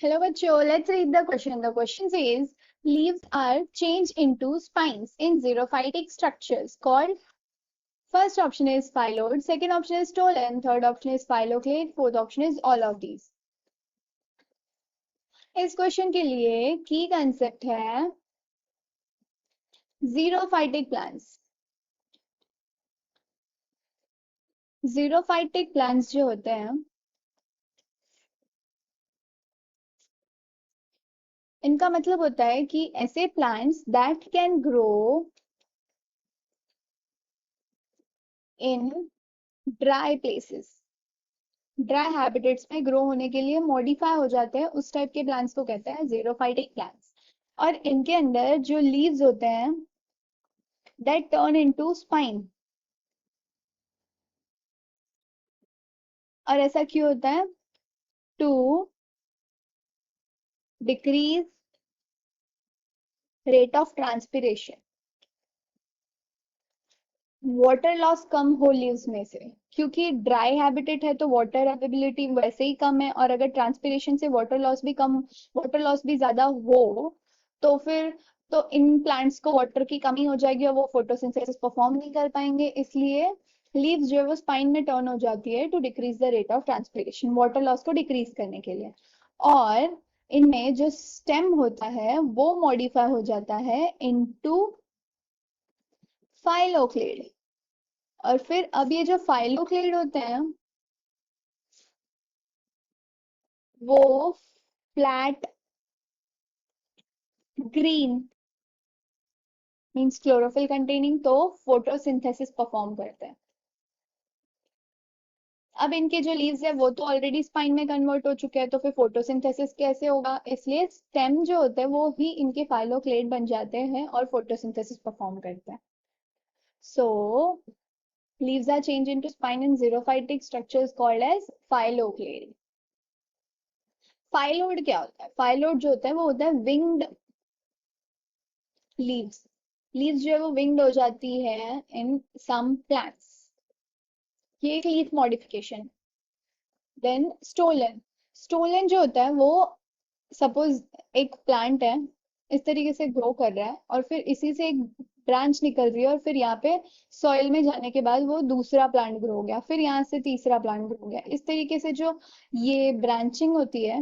Hello, Bacho. Let's read the question. The question says leaves are changed into spines in xerophytic structures called. First option is phyllodes, second option is stolon, third option is phyloclade, fourth option is all of these. इस question के लिए की concept है xerophytic plants. xerophytic plants जो होते हैं इनका मतलब होता है कि ऐसे plants that can grow in dry places, dry habitats में ग्रो होने के लिए मॉडिफाई हो जाते हैं, उस टाइप के प्लांट्स को कहते हैं xerophytic प्लांट्स. और इनके अंदर जो लीव्स होते हैं दैट टर्न इनटू स्पाइन. और ऐसा क्यों होता है? To decrease rate of transpiration. Water loss कम हो लीव्स में से, क्योंकि ड्राई हैबिटेट है तो वाटर अवेलेबिलिटी वैसे ही कम है, और अगर ट्रांसपिरेशन से वाटर लॉस भी कम, वाटर लॉस भी ज्यादा हो तो फिर तो इन प्लांट्स को वाटर की कमी हो जाएगी और वो फोटोसिंथेसिस परफॉर्म नहीं कर पाएंगे. इसलिए लीव्स जो है वो स्पाइन में टर्न हो जाती है to decrease the rate of transpiration, water loss को डिक्रीज करने के लिए. और इनमें जो स्टेम होता है वो मॉडिफाई हो जाता है इनटू फाइलोक्लेड. और फिर अब ये जो फाइलोक्लेड होते हैं वो flat green means chlorophyll containing, तो फोटोसिंथेसिस परफॉर्म करते हैं. अब इनके जो लीव्स है वो तो ऑलरेडी स्पाइन में कन्वर्ट हो चुके हैं, तो फिर फोटोसिंथेसिस कैसे होगा? इसलिए स्टेम जो होते हैं वो ही इनके फाइलोक्लेड बन जाते हैं और फोटोसिंथेसिस परफॉर्म करते हैं. सो leaves are changed into spine in xerophytic structures called as phyloclade. Phyllode क्या होता है? फाइलोड जो होता है वो होता है विंग्ड लीव्स. लीव्स जो है वो विंग्ड हो जाती है इन सम प्लांट्स. ये एक leaf modification. Then stolon. Stolon जो होता है वो सपोज एक प्लांट है, इस तरीके से ग्रो कर रहा है और फिर इसी से एक ब्रांच निकल रही है और फिर यहाँ पे सॉइल में जाने के बाद वो दूसरा प्लांट ग्रो हो गया, फिर यहाँ से तीसरा प्लांट ग्रो हो गया. इस तरीके से जो ये ब्रांचिंग होती है,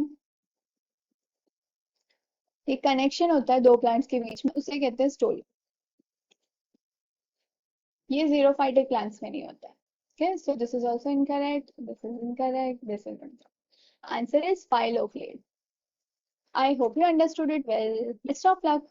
एक कनेक्शन होता है दो प्लांट्स के बीच में, उसे कहते हैं स्टोलन. ये xerophytic plants में नहीं होता है. Okay, so this is also incorrect, this is incorrect, this is incorrect. Answer is phyloclade. I hope you understood it well. Best of luck.